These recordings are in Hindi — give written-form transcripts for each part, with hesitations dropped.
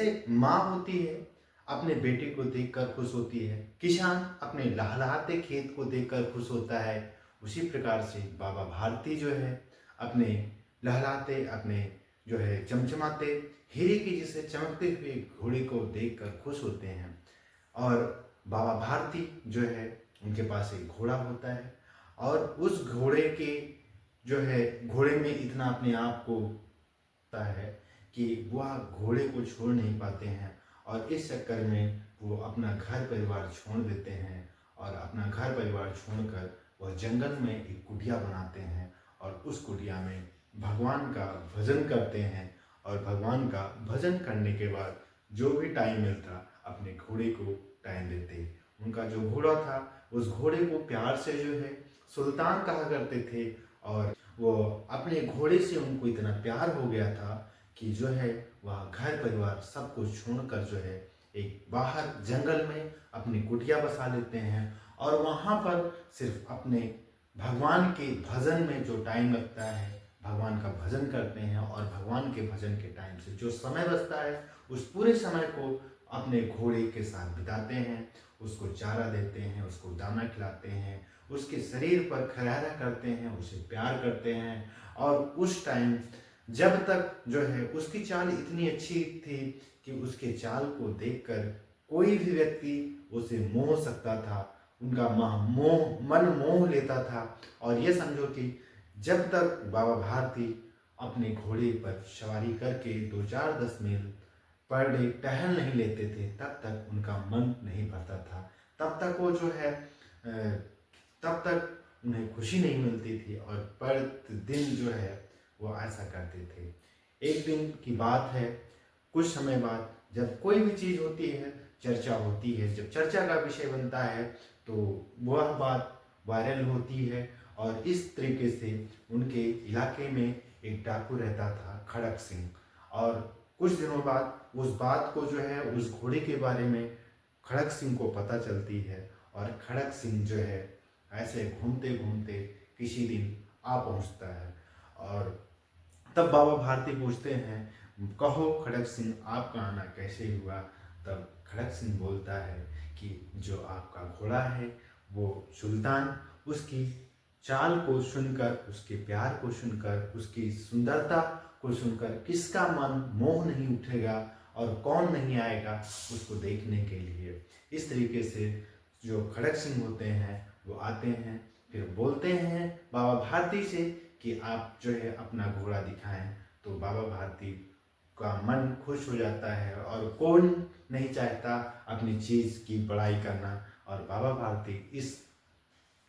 जैसे माँ होती है अपने बेटे को देखकर खुश होती है, किसान अपने लहलहाते खेत को देखकर खुश होता है, उसी प्रकार से बाबा भारती जो है अपने लहलहाते अपने जो है चमचमाते हीरे की जैसे चमकते हुए घोड़े को देखकर खुश होते हैं। और बाबा भारती जो है उनके पास एक घोड़ा होता है और उस घोड़े के जो है घोड़े में इतना अपने आप को होता है कि वह घोड़े को छोड़ नहीं पाते हैं और इस चक्कर में वो अपना घर परिवार छोड़ देते हैं और अपना घर परिवार छोड़कर वह जंगल में एक कुटिया बनाते हैं और उस कुटिया में भगवान का भजन करते हैं और भगवान का भजन करने के बाद जो भी टाइम मिलता अपने घोड़े को टाइम देते। उनका जो घोड़ा था उस घोड़े को प्यार से जो है सुल्तान कहा करते थे और वो अपने घोड़े से उनको इतना प्यार हो गया था कि जो है वह घर परिवार सब कुछ छोड़कर जो है एक बाहर जंगल में अपनी कुटिया बसा लेते हैं और वहाँ पर सिर्फ अपने भगवान के भजन में जो टाइम लगता है भगवान का भजन करते हैं और भगवान के भजन के टाइम से जो समय बचता है उस पूरे समय को अपने घोड़े के साथ बिताते हैं, उसको चारा देते हैं, उसको दाना खिलाते हैं, उसके शरीर पर खरारा करते हैं, उसे प्यार करते हैं। और उस टाइम जब तक जो है उसकी चाल इतनी अच्छी थी कि उसके चाल को देखकर कोई भी व्यक्ति उसे मोह सकता था, उनका मन मोह लेता था। और ये समझो कि जब तक बाबा भारती अपने घोड़े पर सवारी करके 2-4-10 मील पर डे टहल नहीं लेते थे तब तक उनका मन नहीं भरता था, तब तक वो जो है तब तक उन्हें खुशी नहीं मिलती थी और प्रतिदिन जो है वो ऐसा करते थे। एक दिन की बात है, कुछ समय बाद जब कोई भी चीज़ होती है चर्चा होती है, जब चर्चा का विषय बनता है तो वह बात वायरल होती है और इस तरीके से उनके इलाके में एक डाकू रहता था खड़क सिंह। और कुछ दिनों बाद उस बात को जो है उस घोड़े के बारे में खड़क सिंह को पता चलती है और खड़क सिंह जो है ऐसे घूमते घूमते किसी दिन आ पहुंचता है और तब बाबा भारती पूछते हैं, कहो खड़क सिंह आपका आना कैसे हुआ। तब खड़क सिंह बोलता है कि जो आपका घोड़ा है वो सुल्तान, उसकी चाल को सुनकर, उसके प्यार को सुनकर, उसकी सुंदरता को सुनकर किसका मन मोह नहीं उठेगा और कौन नहीं आएगा उसको देखने के लिए। इस तरीके से जो खड़क सिंह होते हैं वो आते हैं, फिर बोलते हैं बाबा भारती से कि आप जो है अपना घोड़ा दिखाएं। तो बाबा भारती का मन खुश हो जाता है और कौन नहीं चाहता अपनी चीज़ की बड़ाई करना। और बाबा भारती इस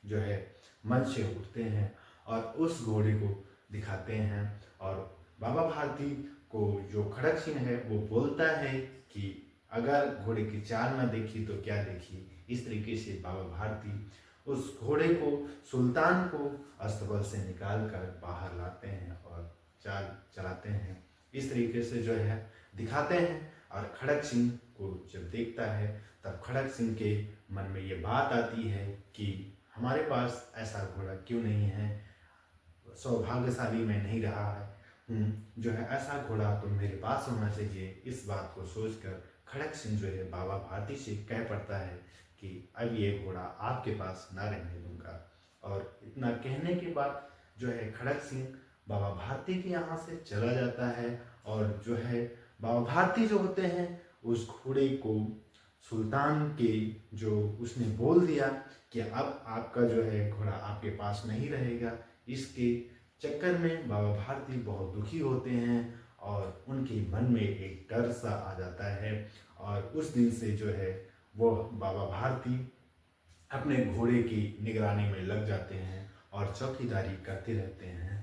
जो है मन से उठते हैं और उस घोड़े को दिखाते हैं और बाबा भारती को जो खड़क सिंह है वो बोलता है कि अगर घोड़े की चाल न देखी तो क्या देखी। इस तरीके से बाबा भारती उस घोड़े को, सुल्तान को अस्तबल से निकाल कर बाहर लाते हैं और चाल चलाते हैं। इस तरीके से जो है दिखाते हैं और खड़क सिंह को जब देखता है तब खड़क सिंह के मन में ये बात आती है कि हमारे पास ऐसा घोड़ा क्यों नहीं है, सौभाग्यशाली मैं नहीं रहा है जो है ऐसा घोड़ा तो मेरे पास होना चाहिए। इस बात को सोचकर खड़क सिंह जो है बाबा भारती से कह पड़ता है कि अब ये घोड़ा आपके पास ना रहने दूंगा। और इतना कहने के बाद जो है खड़क सिंह बाबा भारती के यहाँ से चला जाता है और जो है बाबा भारती जो होते हैं उस घोड़े को सुल्तान के जो उसने बोल दिया कि अब आपका जो है घोड़ा आपके पास नहीं रहेगा, इसके चक्कर में बाबा भारती बहुत दुखी होते हैं और उनके मन में एक डर सा आ जाता है। और उस दिन से जो है वो बाबा भारती अपने घोड़े की निगरानी में लग जाते हैं और चौकीदारी करते रहते हैं।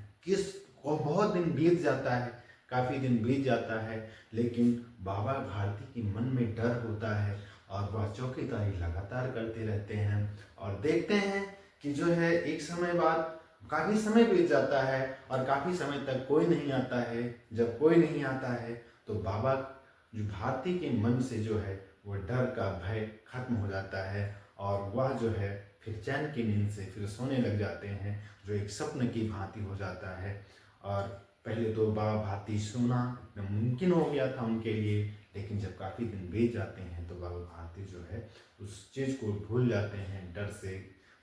और बहुत दिन बीत जाता है, काफ़ी दिन बीत जाता है, लेकिन बाबा भारती के मन में डर होता है और वह चौकीदारी लगातार करते रहते हैं और देखते हैं कि जो है एक समय बाद काफ़ी समय बीत जाता है और काफ़ी समय तक कोई नहीं आता है। जब कोई नहीं आता है तो बाबा जो भारती के मन से जो है वो डर का भय खत्म हो जाता है और वह जो है फिर चैन की नींद से फिर सोने लग जाते हैं, जो एक स्वप्न की भांति हो जाता है। और पहले तो बाबा भारती सोना मुमकिन हो गया था उनके लिए, लेकिन जब काफ़ी दिन बीत जाते हैं तो बाबा भारती जो है उस चीज़ को भूल जाते हैं, डर से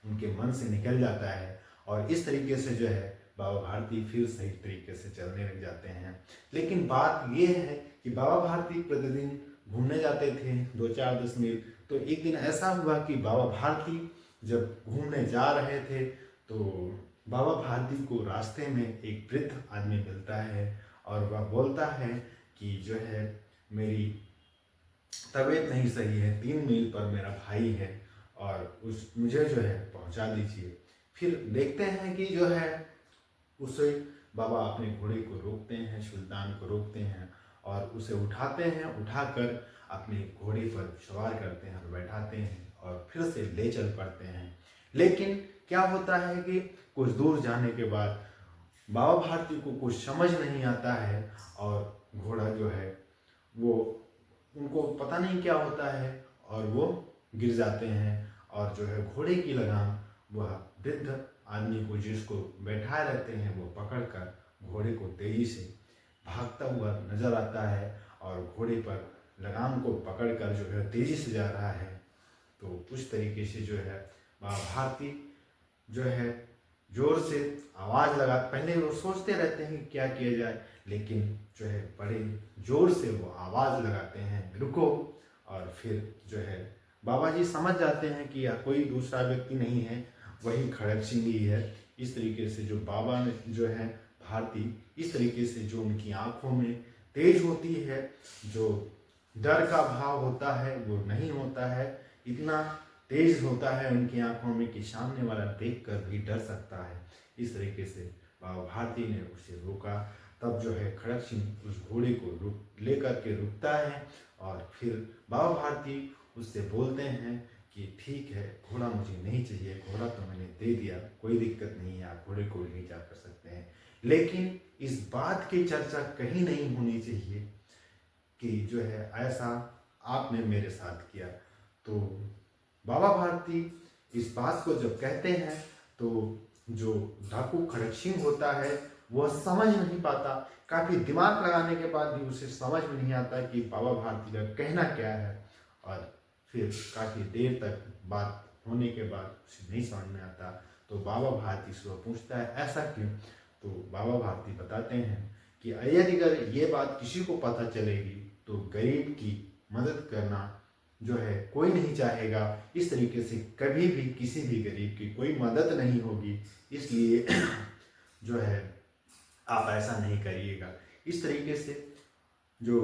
उनके मन से निकल जाता है और इस तरीके से जो है बाबा भारती फिर सही तरीके से चलने लग जाते हैं। लेकिन बात ये है कि बाबा भारती प्रतिदिन घूमने जाते थे 2-4-10 मील। तो एक दिन ऐसा हुआ कि बाबा भारती जब घूमने जा रहे थे तो बाबा भारती को रास्ते में एक वृद्ध आदमी मिलता है और वह बोलता है कि जो है मेरी तबीयत नहीं सही है, 3 मील पर मेरा भाई है और उस मुझे जो है पहुंचा दीजिए। फिर देखते हैं कि जो है उसे बाबा अपने घोड़े को रोकते हैं, सुल्तान को रोकते हैं और उसे उठाते हैं, उठाकर अपने घोड़े पर सवार करते हैं और बैठाते हैं और फिर से ले चल पड़ते हैं। लेकिन क्या होता है कि कुछ दूर जाने के बाद बाबा भारती को कुछ समझ नहीं आता है और घोड़ा जो है वो उनको पता नहीं क्या होता है और वो गिर जाते हैं और जो है घोड़े की लगाम वह वृद्ध आदमी को जिसको बैठाए रहते हैं वो पकड़कर घोड़े को तेजी से भागता हुआ नजर आता है और घोड़े पर लगाम को पकड़कर जो है तेजी से जा रहा है। तो उस तरीके से जो है बाबा भारती जो है जोर से आवाज़ लगा, पहले वो सोचते रहते हैं कि क्या किया जाए, लेकिन जो है बड़े जोर से वो आवाज़ लगाते हैं रुको। और फिर जो है बाबा जी समझ जाते हैं कि यह कोई दूसरा व्यक्ति नहीं है, वही खड़क सिंह ही है। इस तरीके से जो बाबा ने जो है भारती इस तरीके से जो उनकी आंखों में तेज होती है, जो डर का भाव होता है वो नहीं होता है, इतना तेज होता है उनकी आंखों में कि सामने वाला देखकर भी डर सकता है। इस तरीके से बाबा भारती ने उसे रोका। तब जो है खड़क सिंह उस घोड़े को रुक लेकर के रुकता है और फिर बाबा भारती उससे बोलते हैं कि ठीक है, घोड़ा मुझे नहीं चाहिए, घोड़ा तो मैंने दे दिया, कोई दिक्कत नहीं है, आप घोड़े को ले जा कर सकते हैं। लेकिन इस बात की चर्चा कहीं नहीं होनी चाहिए कि जो है ऐसा आपने मेरे साथ किया। तो बाबा भारती इस बात को जब कहते हैं तो जो डाकू खड़क सिंह होता है वह समझ नहीं पाता। काफ़ी दिमाग लगाने के बाद भी उसे समझ में नहीं आता कि बाबा भारती का कहना क्या है और फिर काफ़ी देर तक बात होने के बाद उसे नहीं समझ में आता। तो बाबा भारती से वह पूछता है ऐसा क्यों। तो बाबा भारती बताते हैं कि यदि अगर ये बात किसी को पता चलेगी तो गरीब की मदद करना जो है कोई नहीं चाहेगा। इस तरीके से कभी भी किसी भी गरीब की कोई मदद नहीं होगी, इसलिए जो है आप ऐसा नहीं करिएगा। इस तरीके से जो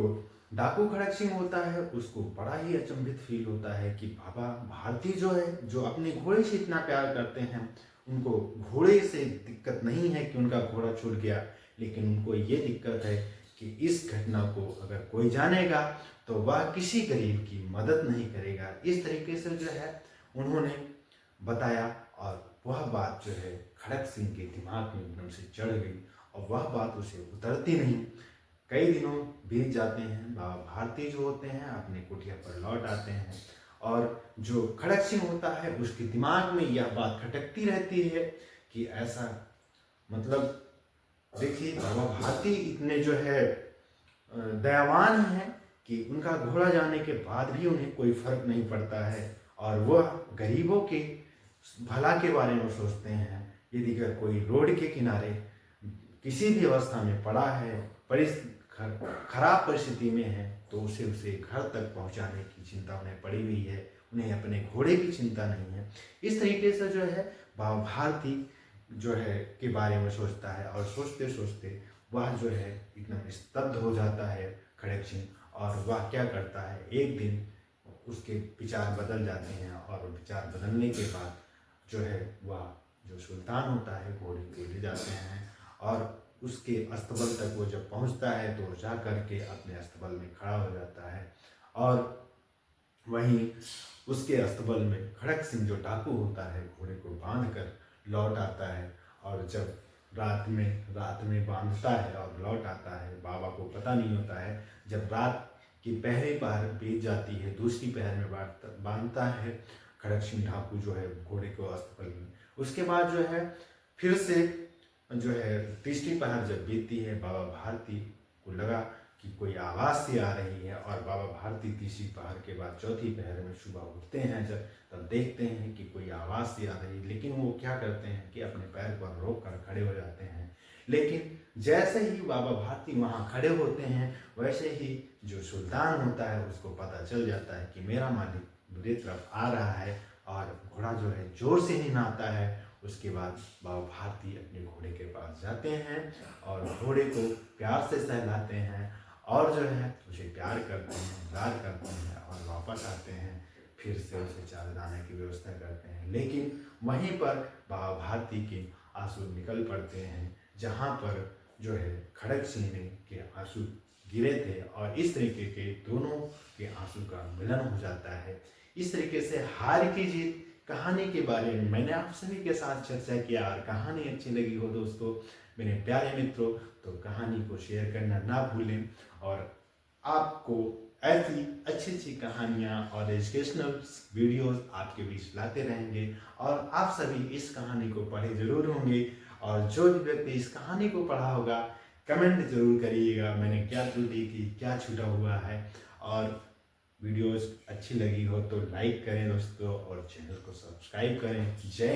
डाकू खड़क सिंह होता है उसको बड़ा ही अचंभित फील होता है कि बाबा भारती जो है जो अपने घोड़े से इतना प्यार करते हैं, उनको घोड़े से दिक्कत नहीं है कि उनका घोड़ा छूट गया, लेकिन उनको ये दिक्कत है कि इस घटना को अगर कोई जानेगा तो वह किसी गरीब की मदद नहीं करेगा। इस तरीके से जो है उन्होंने बताया और वह बात जो है खड़क सिंह के दिमाग में एकदम से चढ़ गई और वह बात उसे उतरती नहीं। कई दिनों बीत जाते हैं, बाबा भारती जो होते हैं अपने कुटिया पर लौट आते हैं और जो खड़क सिंह होता है उसके दिमाग में यह बात खटकती रहती है कि ऐसा मतलब देखिए बाबा भारती इतने जो है दयावान हैं कि उनका घोड़ा जाने के बाद भी उन्हें कोई फर्क नहीं पड़ता है और वह गरीबों के भला के बारे में सोचते हैं। यदि अगर कोई रोड के किनारे किसी भी अवस्था में पड़ा है, खराब परिस्थिति में है, तो उसे घर तक पहुंचाने की चिंता उन्हें पड़ी हुई है, उन्हें अपने घोड़े की चिंता नहीं है। इस तरीके से जो है बाबा भारती जो है के बारे में सोचता है और सोचते सोचते वह जो है एकदम स्तब्ध हो जाता है खड़क सिंह। और वह क्या करता है, एक दिन उसके विचार बदल जाते हैं और विचार बदलने के बाद जो है वह जो सुल्तान होता है घोड़े को ले जाते हैं और उसके अस्तबल तक वो जब पहुंचता है तो जा करके अपने अस्तबल में खड़ा हो जाता है और वहीं उसके अस्तबल में खड़क सिंह जो डाकू होता है घोड़े को बांध कर लौट आता है और जब रात में बांधता है और लौट आता है, बाबा को पता नहीं होता है। जब रात की पहली पहर बीत जाती है, दूसरी पहर में बांधता है खड़क सिंह डाकू जो है घोड़े को अस्तबल में। उसके बाद जो है फिर से जो है तीसरी पहर जब बीतती है, बाबा भारती को लगा कि कोई आवाज़ सी आ रही है और बाबा भारती तीसरी पहर के बाद चौथी पहर में सुबह उठते हैं जब, तब देखते हैं कि कोई आवाज़ सी आ रही है, लेकिन वो क्या करते हैं कि अपने पैर पर रोक कर खड़े हो जाते हैं। लेकिन जैसे ही बाबा भारती वहाँ खड़े होते हैं, वैसे ही जो सुल्तान होता है उसको पता चल जाता है कि मेरा मालिक मेरी तरफ आ रहा है, और घोड़ा जो है जोर से ही नहाता है। उसके बाद बाबा भारती अपने घोड़े के पास जाते हैं और घोड़े को प्यार से सहलाते हैं और जो है उसे प्यार करते हैं, प्यार करते हैं और वापस आते हैं, फिर से उसे चाराने की व्यवस्था करते हैं। लेकिन वहीं पर बाबा भारती के आंसू निकल पड़ते हैं, जहाँ पर जो है खड़क सिंह के आंसू गिरे थे, और इस तरीके के दोनों के आंसू का मिलन हो जाता है। इस तरीके से हार की जीत कहानी के बारे में मैंने आप सभी के साथ चर्चा किया, और कहानी अच्छी लगी हो दोस्तों, मेरे प्यारे मित्रों, तो कहानी को शेयर करना ना भूलें। और आपको ऐसी अच्छी अच्छी कहानियाँ और एजुकेशनल वीडियोस आपके बीच लाते रहेंगे, और आप सभी इस कहानी को पढ़े जरूर होंगे। और जो भी व्यक्ति इस कहानी को पढ़ा होगा, कमेंट जरूर करिएगा मैंने क्या त्रुटि की, क्या छूटा हुआ है। और वीडियोस अच्छी लगी हो तो लाइक करें दोस्तों, और चैनल को सब्सक्राइब करें। जय